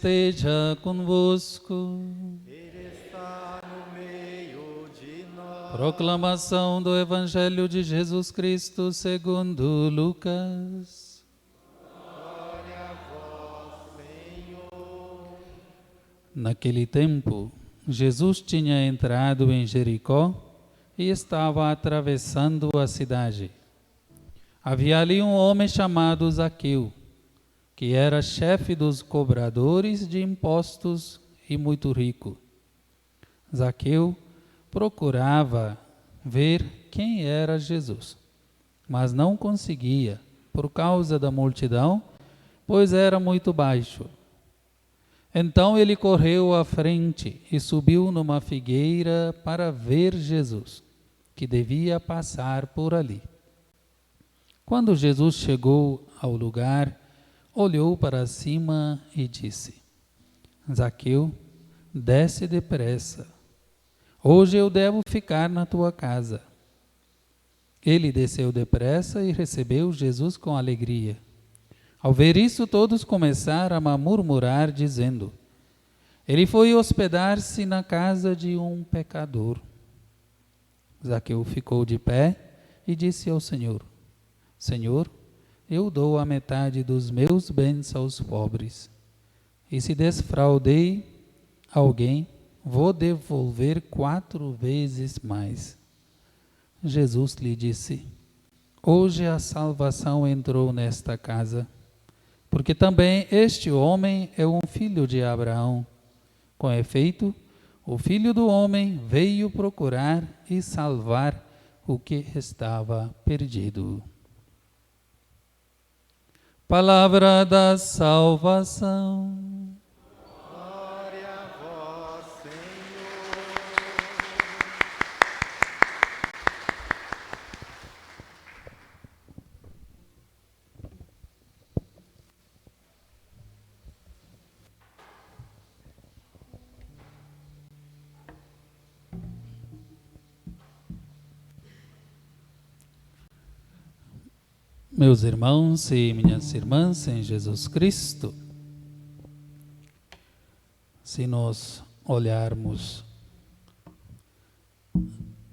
esteja convosco. Ele está no meio de nós. Proclamação do Evangelho de Jesus Cristo segundo Lucas. Glória a vós, Senhor. Naquele tempo, Jesus tinha entrado em Jericó e estava atravessando a cidade. Havia ali um homem chamado Zaqueu, que era chefe dos cobradores de impostos e muito rico. Zaqueu procurava ver quem era Jesus, mas não conseguia, por causa da multidão, pois era muito baixo. Então ele correu à frente e subiu numa figueira para ver Jesus, que devia passar por ali. Quando Jesus chegou ao lugar, olhou para cima e disse: Zaqueu, desce depressa. Hoje eu devo ficar na tua casa. Ele desceu depressa e recebeu Jesus com alegria. Ao ver isso, todos começaram a murmurar, dizendo: ele foi hospedar-se na casa de um pecador. Zaqueu ficou de pé e disse ao Senhor: Senhor, eu dou a metade dos meus bens aos pobres. E se defraudei alguém, vou devolver 4 vezes mais. Jesus lhe disse: hoje a salvação entrou nesta casa, porque também este homem é um filho de Abraão. Com efeito, o Filho do Homem veio procurar e salvar o que estava perdido. Palavra da salvação. Glória a vós, Senhor. Meus irmãos e minhas irmãs em Jesus Cristo, se nós olharmos,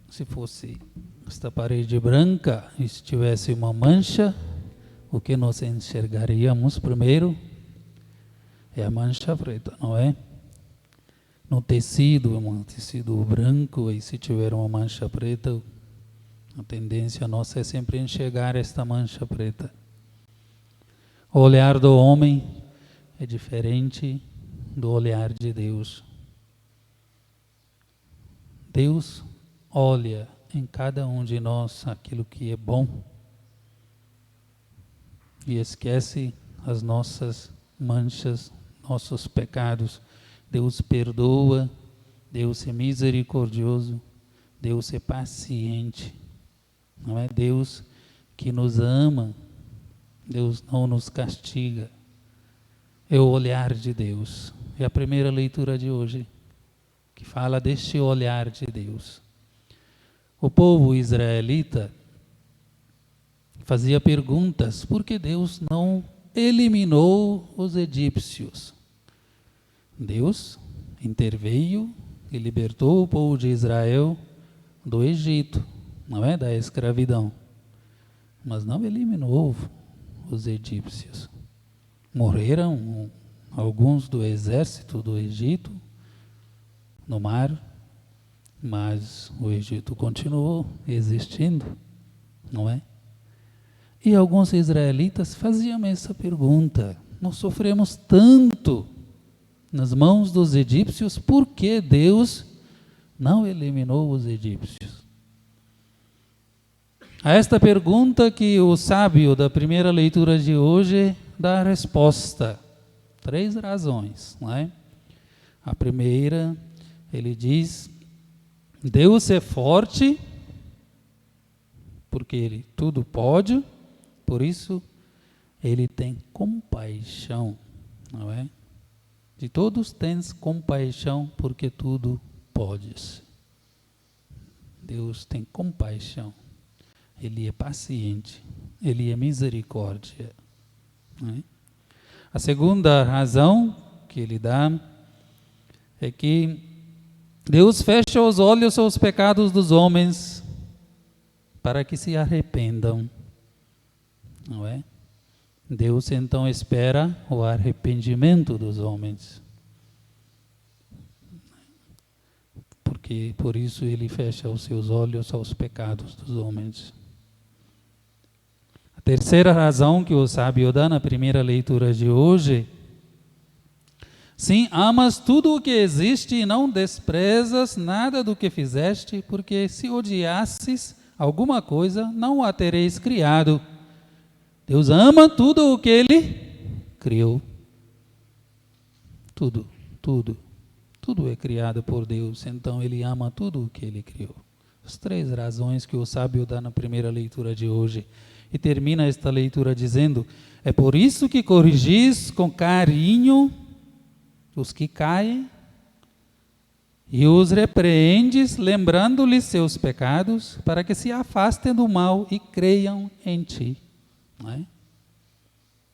se fosse esta parede branca e se tivesse uma mancha, o que nós enxergaríamos primeiro é a mancha preta, não é? No tecido, um tecido branco, e se tiver uma mancha preta, a tendência nossa é sempre enxergar esta mancha preta. O olhar do homem é diferente do olhar de Deus. Deus olha em cada um de nós aquilo que é bom e esquece as nossas manchas, nossos pecados. Deus perdoa, Deus é misericordioso, Deus é paciente. Não é Deus que nos ama, Deus não nos castiga. É o olhar de Deus. É a primeira leitura de hoje, que fala deste olhar de Deus. O povo israelita fazia perguntas: por que Deus não eliminou os egípcios? Deus interveio e libertou o povo de Israel do Egito, não é? Da escravidão, mas não eliminou os egípcios. Morreram alguns do exército do Egito no mar, mas o Egito continuou existindo, não é? E alguns israelitas faziam essa pergunta: nós sofremos tanto nas mãos dos egípcios, por que Deus não eliminou os egípcios? A esta pergunta que o sábio da primeira leitura de hoje dá a resposta. 3 razões, não é? A primeira, ele diz: Deus é forte, porque Ele tudo pode, por isso Ele tem compaixão, não é? De todos tens compaixão, porque tudo podes. Deus tem compaixão. Ele é paciente, Ele é misericórdia. Não é? A segunda razão que ele dá é que Deus fecha os olhos aos pecados dos homens para que se arrependam, não é? Deus então espera o arrependimento dos homens. Porque por isso ele fecha os seus olhos aos pecados dos homens. A terceira razão que o sábio dá na primeira leitura de hoje: sim, amas tudo o que existe e não desprezas nada do que fizeste, porque se odiasses alguma coisa, não a tereis criado. Deus ama tudo o que Ele criou. Tudo é criado por Deus, então Ele ama tudo o que Ele criou. As três razões que o sábio dá na primeira leitura de hoje. E termina esta leitura dizendo: é por isso que corrigis com carinho os que caem e os repreendes, lembrando-lhes seus pecados, para que se afastem do mal e creiam em ti. Não é?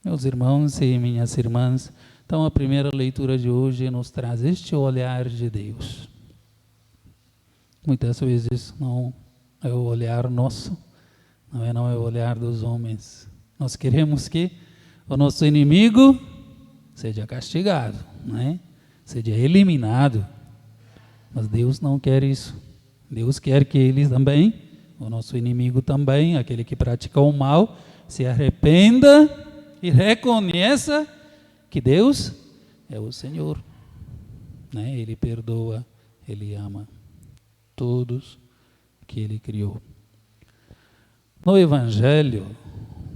Meus irmãos e minhas irmãs, então a primeira leitura de hoje nos traz este olhar de Deus. Muitas vezes não é o olhar nosso, não é o olhar dos homens. Nós queremos que o nosso inimigo seja castigado, não é? Seja eliminado. Mas Deus não quer isso. Deus quer que eles também, o nosso inimigo também, aquele que pratica o mal, se arrependa e reconheça que Deus é o Senhor, né? Ele perdoa, Ele ama todos que Ele criou. No Evangelho,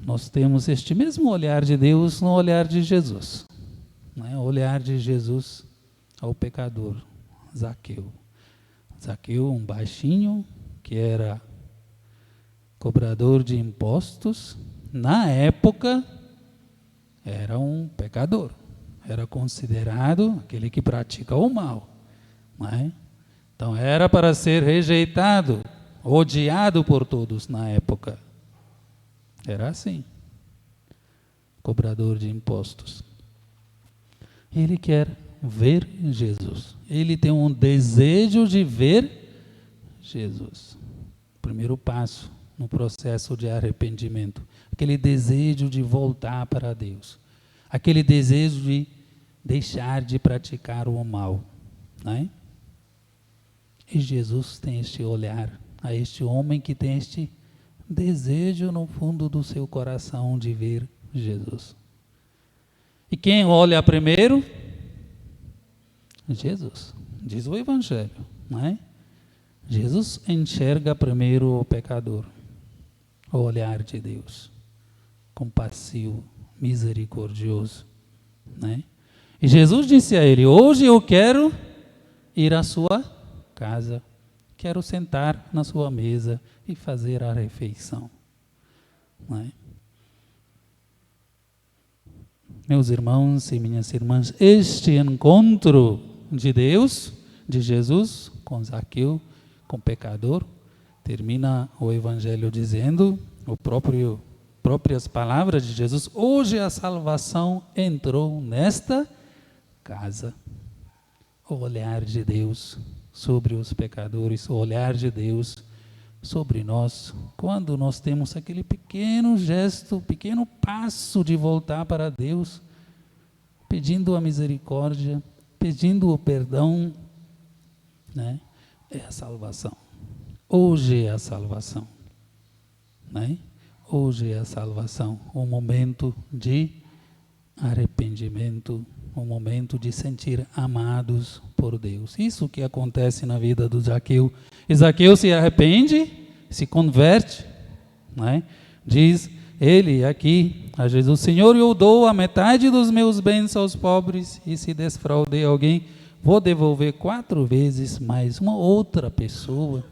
nós temos este mesmo olhar de Deus no olhar de Jesus, né? O olhar de Jesus ao pecador, Zaqueu. Zaqueu, um baixinho, que era cobrador de impostos, na época era um pecador, era considerado aquele que pratica o mal, não é? Então era para ser rejeitado, odiado por todos na época. Era assim, cobrador de impostos. Ele quer ver Jesus, ele tem um desejo de ver Jesus. Primeiro passo no processo de arrependimento, aquele desejo de voltar para Deus, aquele desejo de deixar de praticar o mal, né? E Jesus tem este olhar a este homem que tem este desejo no fundo do seu coração de ver Jesus. E quem olha primeiro? Jesus, diz o Evangelho, não é? Jesus enxerga primeiro o pecador, o olhar de Deus, compassivo, misericordioso, né? E Jesus disse a ele: hoje eu quero ir à sua casa, quero sentar na sua mesa e fazer a refeição, não é? Meus irmãos e minhas irmãs, este encontro de Deus, de Jesus com Zaqueu, com o pecador, termina o Evangelho dizendo, próprias palavras de Jesus: hoje a salvação entrou nesta casa. O olhar de Deus sobre os pecadores, o olhar de Deus sobre nós, quando nós temos aquele pequeno gesto, pequeno passo de voltar para Deus, pedindo a misericórdia, pedindo o perdão, né? É a salvação. Hoje é a salvação, né? Hoje é a salvação, um momento de arrependimento, um momento de sentir amados por Deus. Isso que acontece na vida do Zaqueu. E Zaqueu se arrepende, se converte, né? Diz ele aqui a Jesus: Senhor, eu dou a metade dos meus bens aos pobres, e se defraudei alguém, vou devolver 4 vezes mais. Uma outra pessoa,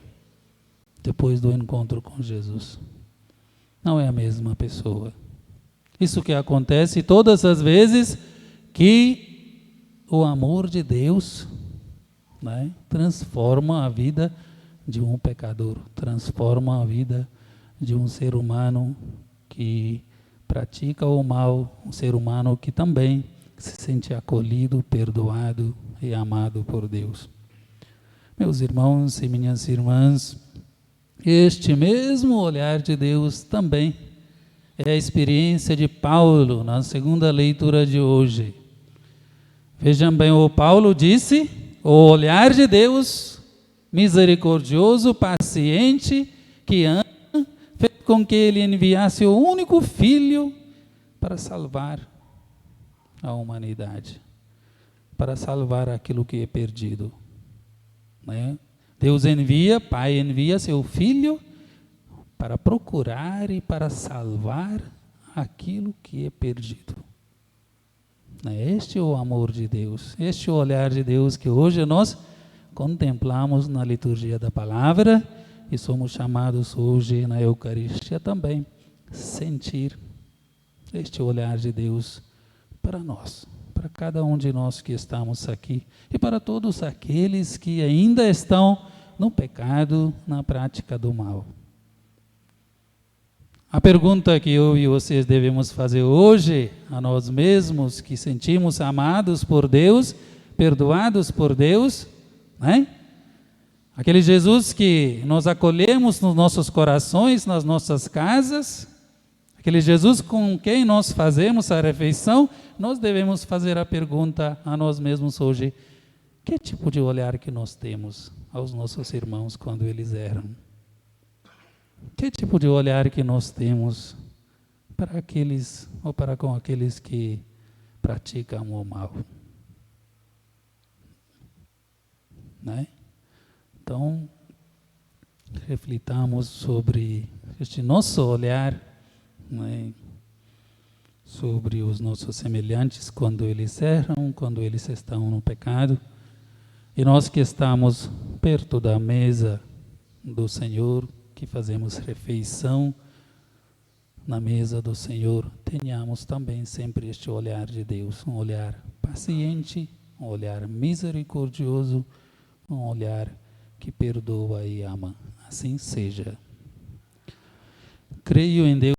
depois do encontro com Jesus. Não é a mesma pessoa. Isso que acontece todas as vezes que o amor de Deus, né, transforma a vida de um pecador, transforma a vida de um ser humano que pratica o mal, um ser humano que também que se sente acolhido, perdoado e amado por Deus. Meus irmãos e minhas irmãs, este mesmo olhar de Deus também é a experiência de Paulo na segunda leitura de hoje. Vejam bem, o Paulo disse, o olhar de Deus, misericordioso, paciente, que ama, fez com que ele enviasse o único filho para salvar a humanidade, para salvar aquilo que é perdido. Né? Deus envia, Pai envia seu Filho para procurar e para salvar aquilo que é perdido. Este é o amor de Deus, este é o olhar de Deus que hoje nós contemplamos na liturgia da palavra e somos chamados hoje na Eucaristia também sentir este olhar de Deus para nós, para cada um de nós que estamos aqui e para todos aqueles que ainda estão no pecado, na prática do mal. A pergunta que eu e vocês devemos fazer hoje a nós mesmos, que sentimos amados por Deus, perdoados por Deus, né? Aquele Jesus que nós acolhemos nos nossos corações, nas nossas casas, aquele Jesus com quem nós fazemos a refeição, nós devemos fazer a pergunta a nós mesmos hoje: que tipo de olhar que nós temos aos nossos irmãos quando eles erram? Que tipo de olhar que nós temos para aqueles ou para com aqueles que praticam o mal? Né? Então, reflitamos sobre este nosso olhar, né? Sobre os nossos semelhantes quando eles erram, quando eles estão no pecado. E nós que estamos perto da mesa do Senhor, que fazemos refeição na mesa do Senhor, tenhamos também sempre este olhar de Deus, um olhar paciente, um olhar misericordioso, um olhar que perdoa e ama. Assim seja. Creio em Deus